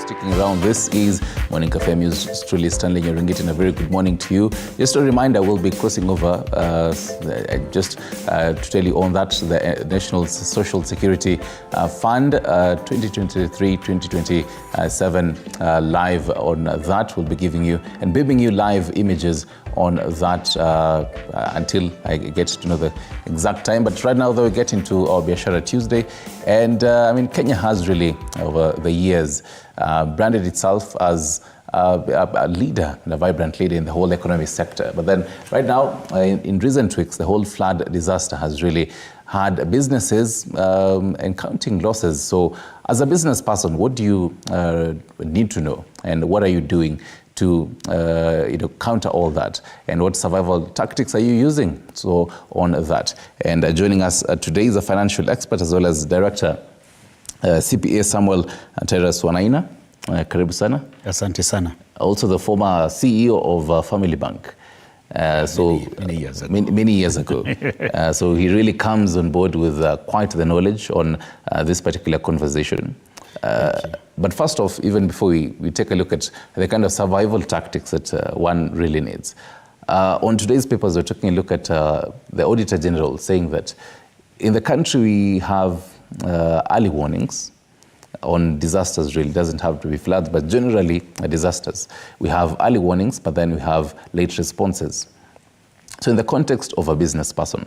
sticking around. This is Morning Cafe News. It's truly Stanley Nyoringit, and a very good morning to you. Just a reminder, we'll be crossing over to tell you on that the National Social Security Fund 2023-2027 live on that. We'll be giving you and beaming you live images on that until I get to know the exact time. But right now, though, we get into our Biashara Tuesday. And Kenya has really, over the years, branded itself as a leader, and a vibrant leader in the whole economic sector. But then right now, in recent weeks, the whole flood disaster has really had businesses encountering losses. So as a business person, what do you need to know, and what are you doing to counter all that, and what survival tactics are you using on that? And joining us today is a financial expert as well as director CPA Samuel Teres Wanaina. Karibu sana. Asante sana. Also the former CEO of Family Bank. Many years ago. Many years ago. So he really comes on board with quite the knowledge on this particular conversation. But first off, even before we take a look at the kind of survival tactics that one really needs. On today's papers, we're taking a look at the Auditor General saying that in the country we have early warnings on disasters. Really doesn't have to be floods, but generally disasters. We have early warnings, but then we have late responses. So in the context of a business person,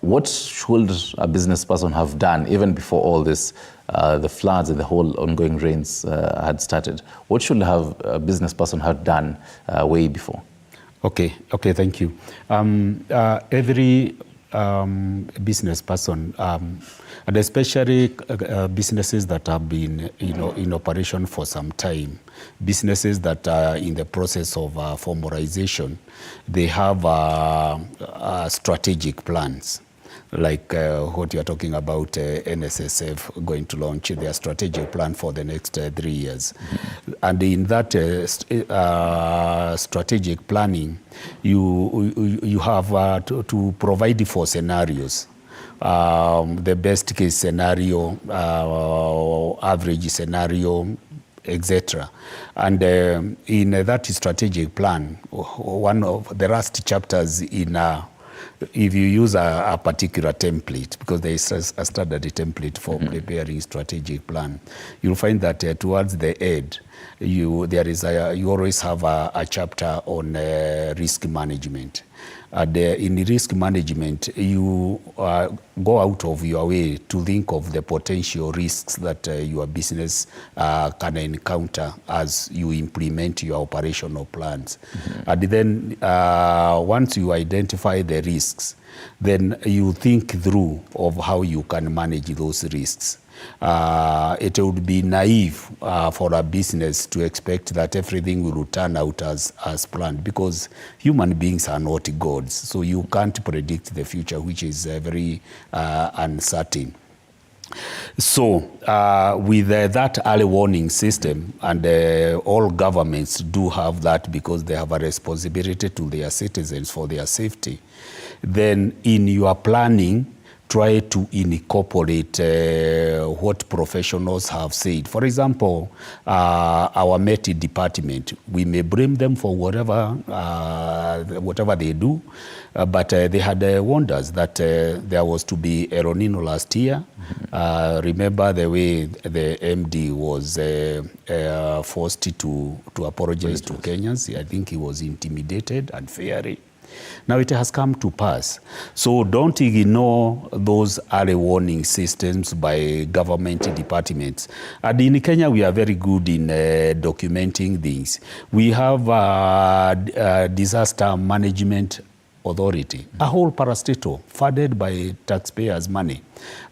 what should a business person have done even before all this, the floods and the whole ongoing rains had started? What should a business person have done way before? Okay, thank you. Every business person, and especially businesses that have been in operation for some time, businesses that are in the process of formalization, they have strategic plans. Like what you're talking about, NSSF going to launch their strategic plan for the next 3 years. And in that strategic planning, you have to provide for scenarios. The best case scenario, average scenario, etc. And in that strategic plan, one of the last chapters if you use a particular template, because there is a standard template for preparing strategic plan, you'll find that towards the end, you always have a chapter on risk management. And in risk management, you go out of your way to think of the potential risks that your business can encounter as you implement your operational plans. And then once you identify the risks, then you think through of how you can manage those risks. It would be naive for a business to expect that everything will turn out as planned, because human beings are not gods. So you can't predict the future, which is very uncertain. So with that early warning system, and all governments do have that because they have a responsibility to their citizens for their safety, then in your planning, try to incorporate what professionals have said. For example, our METI department, we may blame them for whatever they do, but they had warned us that there was to be El Nino last year. Remember the way the MD was forced to apologize to Kenyans. I think he was intimidated unfairly. Now it has come to pass. So don't ignore those early warning systems by government departments. And in Kenya, we are very good in documenting things. We have a disaster management authority, a whole parastatal funded by taxpayers' money.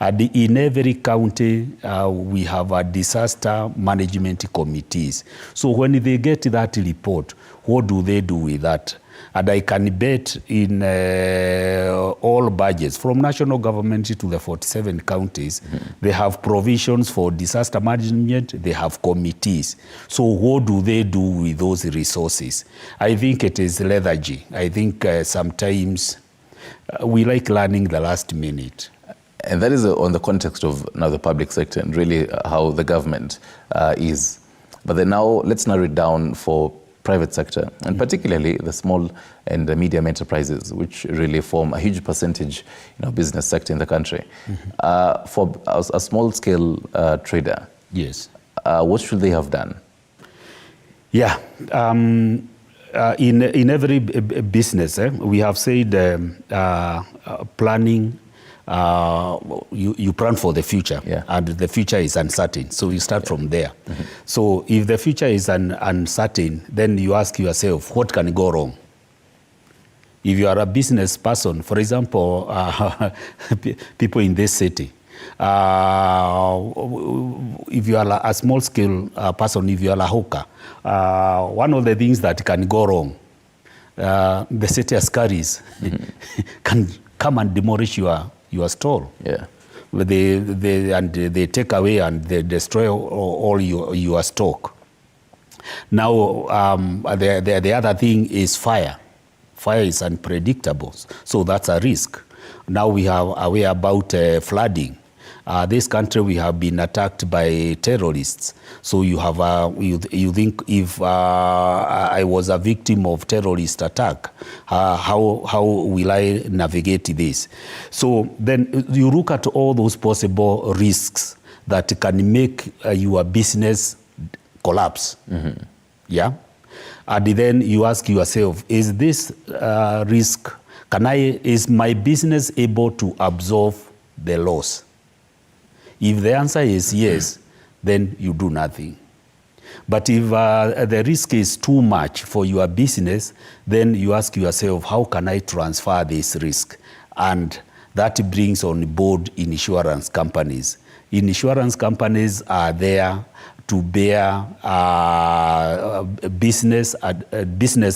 And in every county, we have a disaster management committees. So when they get that report, what do they do with that? And I can bet in all budgets, from national government to the 47 counties, they have provisions for disaster management, they have committees. So what do they do with those resources? I think it is lethargy. I think sometimes we like learning the last minute. And that is on the context of now the public sector and really how the government is But then now let's narrow it down for private sector, and particularly the small and the medium enterprises, which really form a huge percentage business sector in the country. For a small-scale trader, yes, what should they have done? Yeah, in every business, we have said planning. You plan for the future, and the future is uncertain. So you start from there. So if the future is uncertain, then you ask yourself, what can go wrong? If you are a business person, for example, people in this city, if you are a small-scale person, if you are a hawker, one of the things that can go wrong, the city askaris can come and demolish your stall. Yeah. They take away and they destroy all your stock. Now, the other thing is fire. Fire is unpredictable, so that's a risk. Now we are aware about flooding. This country, we have been attacked by terrorists. So you have you think if I was a victim of terrorist attack, how will I navigate this? So then you look at all those possible risks that can make your business collapse. Yeah, and then you ask yourself: is this risk? Is my business able to absorb the loss? If the answer is yes, then you do nothing. But if the risk is too much for your business, then you ask yourself, how can I transfer this risk? And that brings on board insurance companies. Insurance companies are there to bear business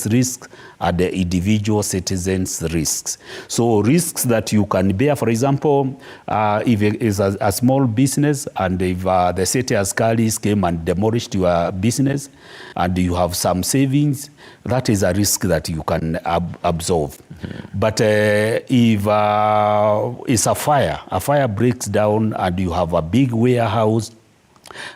risks and the individual citizens' risks. So risks that you can bear, for example, if it is a small business and if the city askaris came and demolished your business and you have some savings, that is a risk that you can absorb. But if it's a fire breaks down and you have a big warehouse,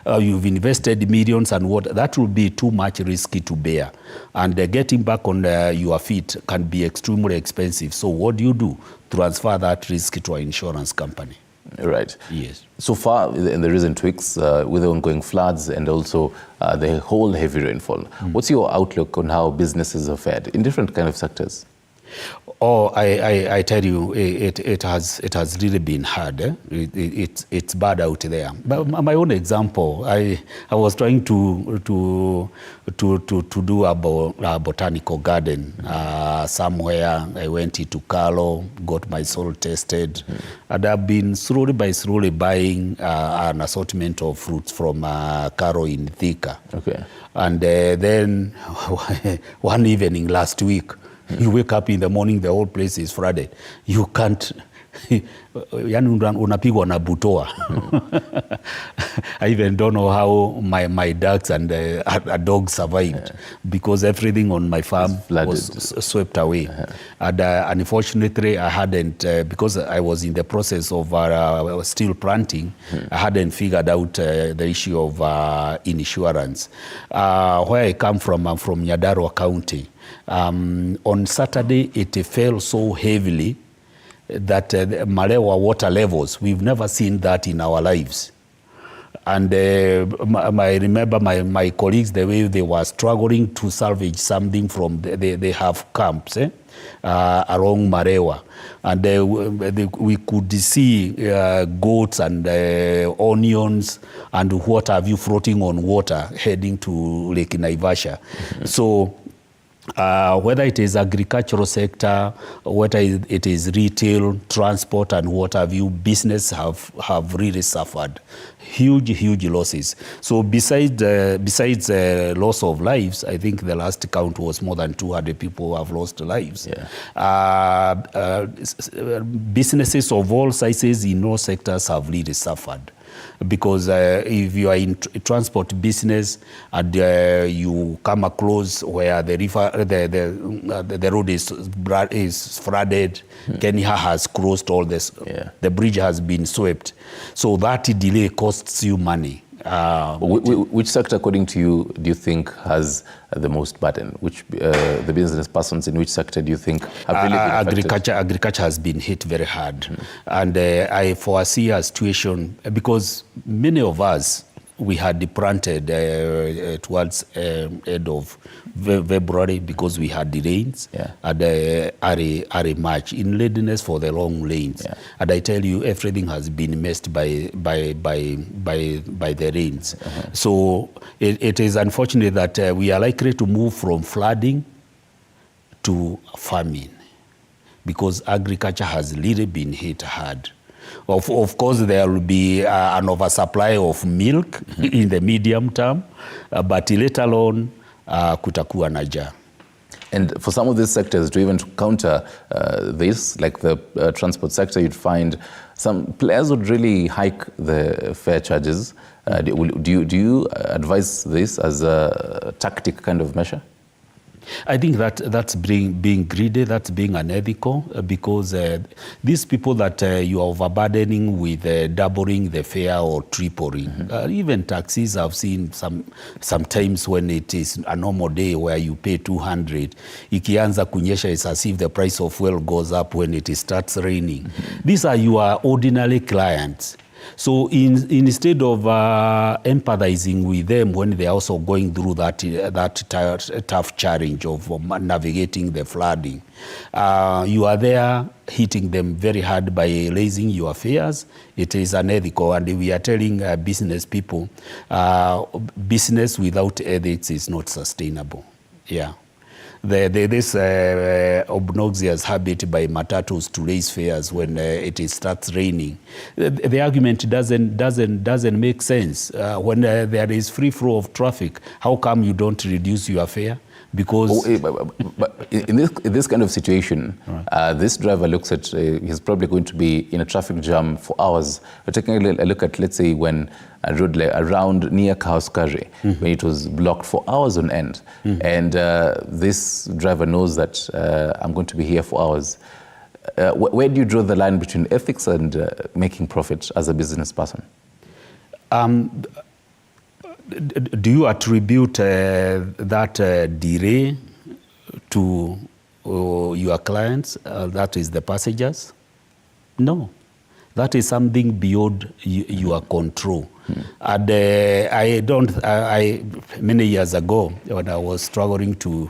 you've invested millions and that will be too much risky to bear. And getting back on your feet can be extremely expensive. So what do? Transfer that risk to an insurance company. Right. Yes. So far, in the recent weeks, with the ongoing floods and also the whole heavy rainfall, what's your outlook on how businesses have fared in different kind of sectors? Oh, I tell you, it has really been hard. It's bad out there. But my own example, I was trying to do a botanical garden somewhere. I went into Carlo, got my soil tested, and I've been slowly buying an assortment of fruits from Carlo in Thika. Okay. And then one evening last week, you wake up in the morning, the whole place is flooded. You can't, yani unapigwa na butoa. I even don't know how my ducks and a dog survived because everything on my farm was swept away. And unfortunately, I hadn't, because I was in the process of still planting, I hadn't figured out the issue of insurance. Where I come from, I'm from Nyandarua County. On Saturday, it fell so heavily that Malewa water levels, we've never seen that in our lives. And I remember my colleagues, the way they were struggling to salvage something from, they have camps along Malewa. And we could see goats and onions and what have you floating on water heading to Lake Naivasha. So whether it is agricultural sector, whether it is retail, transport, and what have you, business have really suffered huge losses. So besides loss of lives, I think the last count was more than 200 people who have lost lives. Yeah. Businesses of all sizes in all sectors have really suffered. Because if you are in transport business and you come across where the river, the road is flooded, Kenya has closed all this, the bridge has been swept. So that delay costs you money. Which sector, according to you, do you think has the most burden? Which the business persons in which sector do you think have really been affected? Agriculture has been hit very hard. And I foresee a situation, because many of us, we had planted towards end of February, because we had the rains and early March in readiness for the long rains. And I tell you, everything has been messed by the rains. So it is unfortunate that we are likely to move from flooding to famine, because agriculture has really been hit hard. Of course, there will be an oversupply of milk in the medium term, but later on, kutakuwa na njaa. And for some of these sectors, to even counter this, like the transport sector, you'd find some players would really hike the fare charges. Do you advise this as a tactic kind of measure? I think that's being greedy, that's being unethical, because these people that you are overburdening with doubling the fare or tripling, even taxis, I've seen sometimes when it is a normal day where you pay 200, ikianza kunyesha, it's as if the price of fuel goes up when it starts raining. These are your ordinary clients. So instead of empathizing with them when they are also going through that tough challenge of navigating the flooding, you are there hitting them very hard by raising your fares. It is unethical, and we are telling business people, business without ethics is not sustainable. Yeah. This obnoxious habit by matatus to raise fares when it starts raining, the argument doesn't make sense. When there is free flow of traffic, how come you don't reduce your fare? Because but in this kind of situation, this driver looks at he's probably going to be in a traffic jam for hours. We're taking a look at, let's say, when a road around near Kauskari, when it was blocked for hours on end, and this driver knows that I'm going to be here for hours. Where do you draw the line between ethics and making profit as a business person? Do you attribute that delay to your clients, that is the passengers? No, that is something beyond your control. And many years ago, when I was struggling to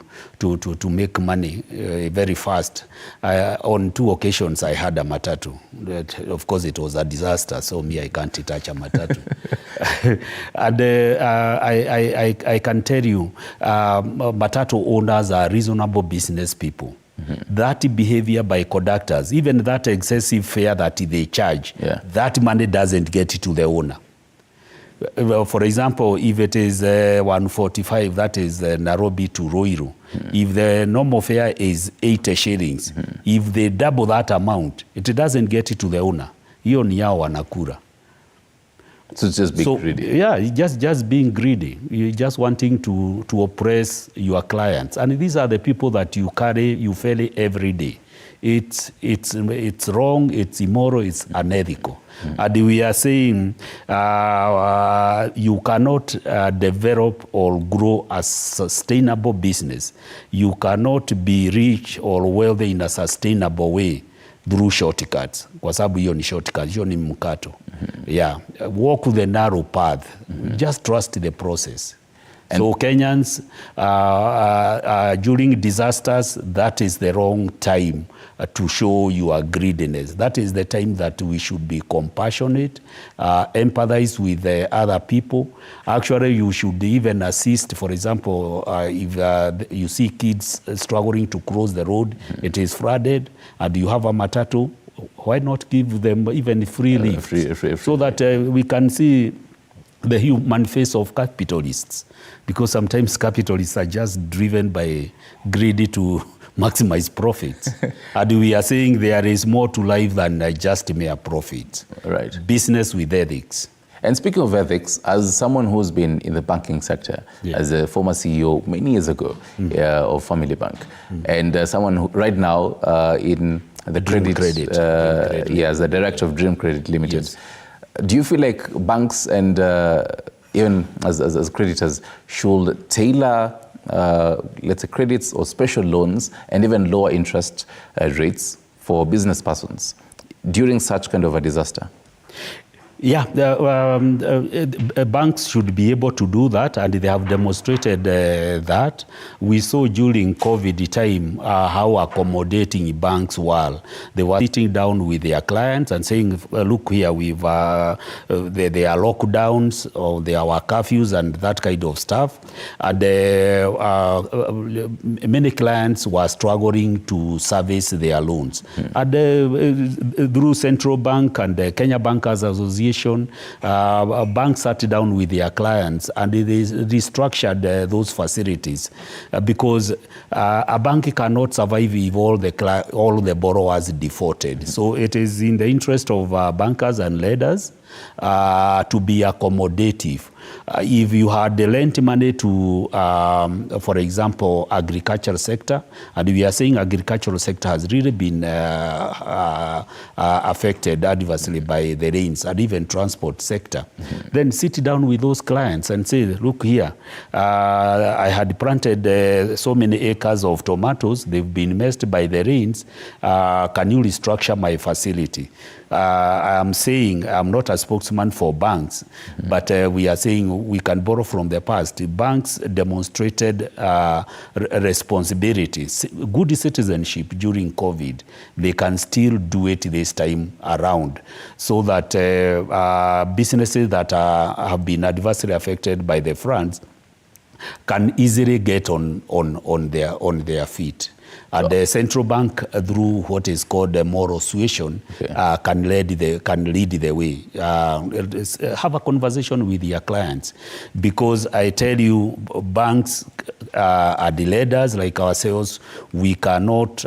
make money very fast, on 2 occasions I had a matatu. Of course, it was a disaster, so I can't touch a matatu. And I can tell you, matatu owners are reasonable business people. That behavior by conductors, even that excessive fare that they charge, that money doesn't get to the owner. For example, if it is 145, that is Nairobi to Ruiru. If the normal fare is 80 shillings, if they double that amount, it doesn't get it to the owner. Hiyo ni yao wanakula. So it's just being greedy. Yeah, just being greedy. You're just wanting to oppress your clients. And these are the people that you fail every day. It's wrong, it's immoral, it's unethical. And we are saying you cannot develop or grow a sustainable business. You cannot be rich or wealthy in a sustainable way through shortcuts. Kwa sababu hiyo ni shortcuts, hiyo ni mkato. Yeah, walk the narrow path. Just trust the process. So Kenyans, during disasters, that is the wrong time to show your greediness. That is the time that we should be compassionate, empathize with other people. Actually, you should even assist. For example, if you see kids struggling to cross the road, it is flooded, and you have a matatu, why not give them even free lift? So that we can see the human face of capitalists, because sometimes capitalists are just driven by greedy to maximize profits. And we are saying there is more to life than just mere profit. Right. Business with ethics. And speaking of ethics, as someone who's been in the banking sector, as a former CEO many years ago of Family Bank, and someone who right now in the credit, as the director of Dream Credit Limited. Yes. Do you feel like banks and even as creditors, should tailor, let's say, credits or special loans and even lower interest rates for business persons during such kind of a disaster? Yeah, banks should be able to do that, and they have demonstrated that. We saw during COVID time how accommodating banks were. They were sitting down with their clients and saying, look here, there are lockdowns, or there are curfews and that kind of stuff. And many clients were struggling to service their loans. And through Central Bank and the Kenya Bankers Association, banks sat down with their clients and they restructured those facilities because a bank cannot survive if all the borrowers defaulted. So it is in the interest of bankers and lenders to be accommodative. If you had lent money to, for example, agricultural sector, and we are saying agricultural sector has really been affected adversely by the rains, and even transport sector, then sit down with those clients and say, look here, I had planted so many acres of tomatoes, they've been messed by the rains, can you restructure my facility? I am saying, I'm not a spokesman for banks, but we are saying we can borrow from the past. Banks demonstrated responsibility, good citizenship during COVID. They can still do it this time around, so that businesses that have been adversely affected by the floods can easily get on their feet. And the central bank, through what is called a moral suasion, can lead the way. Have a conversation with your clients, because I tell you, banks are the leaders like ourselves. We cannot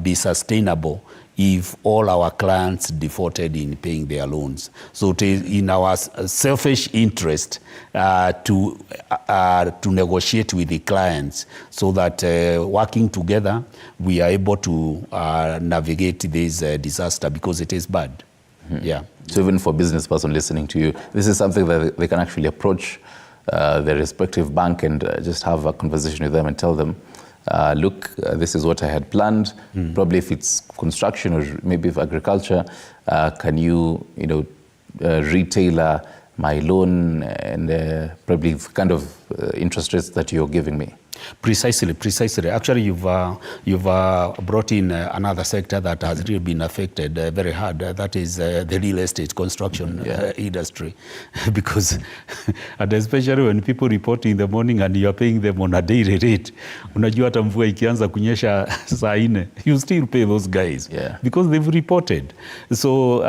be sustainable if all our clients defaulted in paying their loans. So it is in our selfish interest to negotiate with the clients, so that working together, we are able to navigate this disaster, because it is bad. Yeah. So even for business person listening to you, this is something that they can actually approach their respective bank and just have a conversation with them and tell them, look, this is what I had planned. Probably if it's construction or maybe if agriculture, can you retailer my loan and probably kind of interest rates that you're giving me? Precisely. Actually, you've brought in another sector that has really been affected very hard. That is the real estate construction industry, because and especially when people report in the morning and you are paying them on a daily rate. Unajua hata mvua ikianza kunyesha saa 4, you still pay those guys because they've reported. So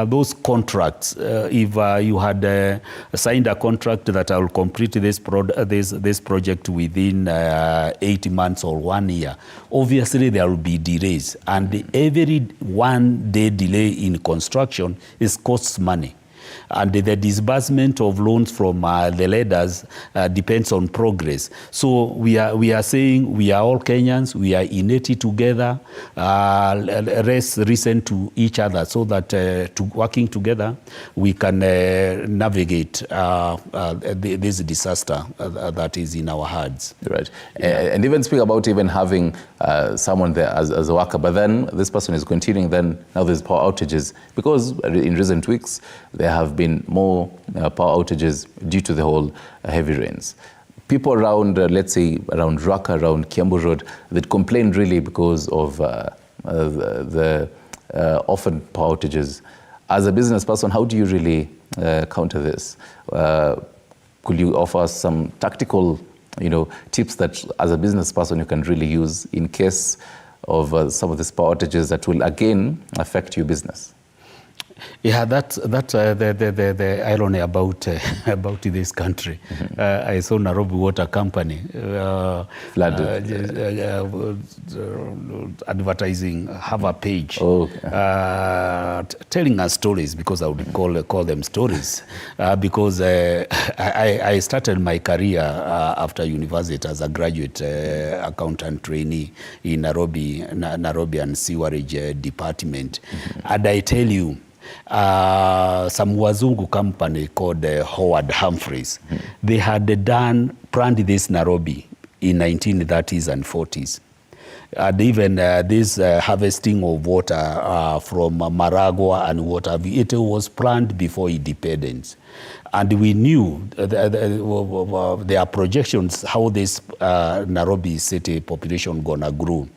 those contracts, if you had signed a contract that I will complete this project within 8 months or 1 year, obviously there will be delays, and every 1 day delay in construction costs money. And the disbursement of loans from the lenders depends on progress. So we are saying we are all Kenyans, we are in it together. Let's listen to each other, so that working together we can navigate this disaster that is in our hands. Right. And even speak about even having someone there as a worker, but then this person is continuing, then now there's power outages, because in recent weeks there have been more power outages due to the whole heavy rains. People around, let's say, around Raka, around Kiambu Road, that complained really because of the often power outages. As a business person, how do you really counter this? Could you offer some tactical, tips that as a business person you can really use in case of some of these power outages that will again affect your business? Yeah, that's the irony about this country. I saw Nairobi Water Company advertising, have a page telling us stories, because I would call them stories, because I started my career after university as a graduate accountant trainee in Nairobi and Sewerage Department. And I tell you, some Wazungu company called Howard Humphreys. They had planned this Nairobi in 1930s and 40s. And even this harvesting of water from Maragua and what have you, it was planned before independence. And we knew their projections, how this Nairobi city population gonna grow.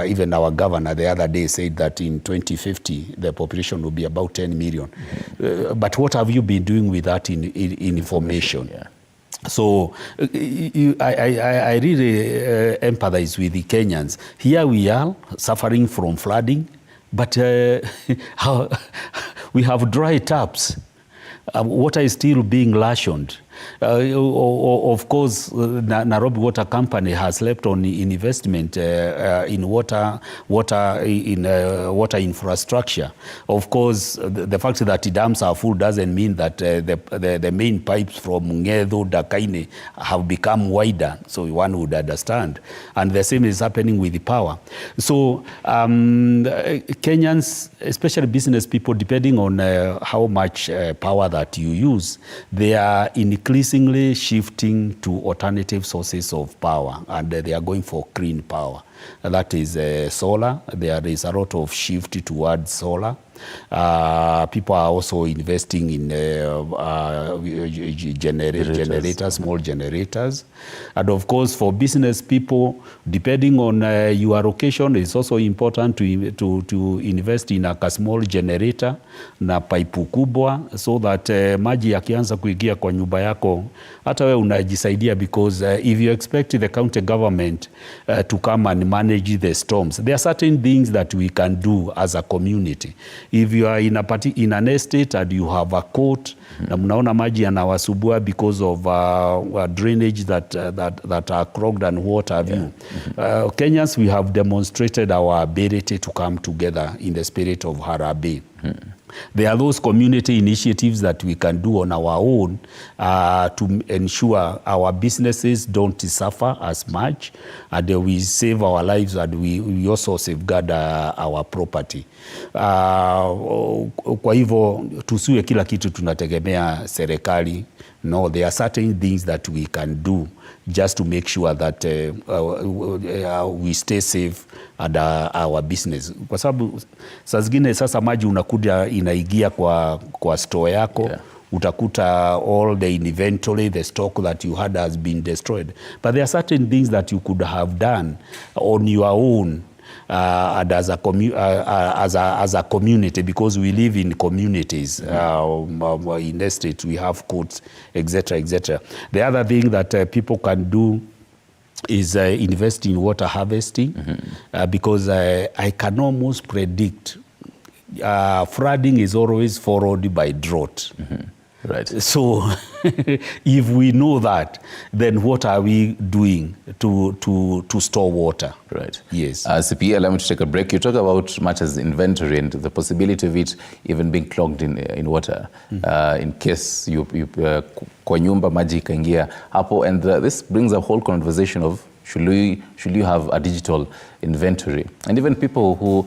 Even our governor the other day said that in 2050, the population will be about 10 million. But what have you been doing with that information? Yeah. So I really empathize with the Kenyans. Here we are suffering from flooding, but we have dry taps. Water is still being rationed. Of course, Nairobi Water Company has slept on investment in water infrastructure. Of course, the fact that the dams are full doesn't mean that the main pipes from Ngedo, Dakaine have become wider, so one would understand. And the same is happening with the power. So Kenyans, especially business people, depending on how much power that you use, they are increasingly shifting to alternative sources of power, and they are going for clean power. That is solar. There is a lot of shift towards solar. People are also investing in generators, small generators. And of course, for business people, depending on your location, it's also important to invest in a small generator na pipe kubwa, so that maji yakianza kuingia kwa nyumba yako, hata wewe unajisaidia, because if you expect the county government to come and manage the storms, there are certain things that we can do as a community. If you are in an estate and you have a court, na mnaona maji yanawasubua because of drainage that are clogged and what have you. Kenyans, we have demonstrated our ability to come together in the spirit of Harambee. There are those community initiatives that we can do on our own to ensure our businesses don't suffer as much, and we save our lives, and we also safeguard our property. Kwa hivyo tusiwe kila kitu tunategemea serikali. No, there are certain things that we can do just to make sure that we stay safe and our business. Kwa sababu saa zingine sasa maji unakuja inaingia kwa store yako, yeah. Utakuta all the inventory, the stock that you had has been destroyed. But there are certain things that you could have done on your own and as a community, because we live in communities. In the state we have courts, etc., etc. The other thing that people can do is invest in water harvesting, because I can almost predict flooding is always followed by drought. Right. So if we know that, then what are we doing to store water? Right. Yes. CPA, allow me to take a break. You talk about much as inventory and the possibility of it even being clogged in water, in case you kwa nyumba maji ikaingia hapo, and this brings a whole conversation of should you have a digital inventory? And even people who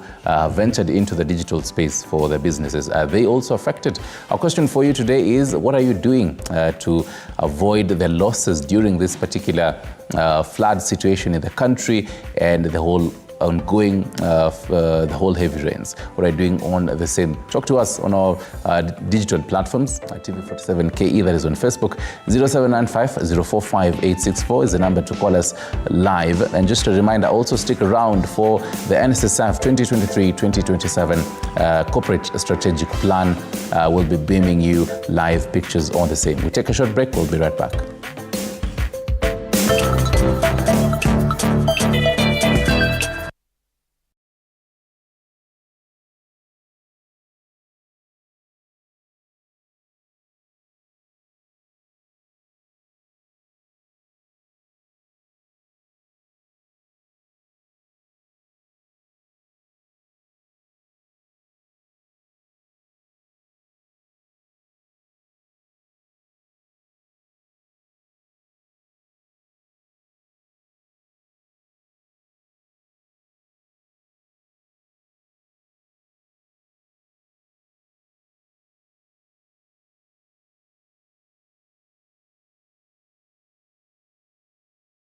ventured into the digital space for their businesses, are they also affected? Our question for you today is, what are you doing to avoid the losses during this particular flood situation in the country and the whole ongoing, the whole heavy rains? What are you doing on the same? Talk to us on our digital platforms, TV47KE, that is on Facebook. 0795-045-864 is the number to call us live. And just a reminder, also stick around for the NSSF 2023-2027 Corporate Strategic Plan. We'll be beaming you live pictures on the same. We take a short break, we'll be right back.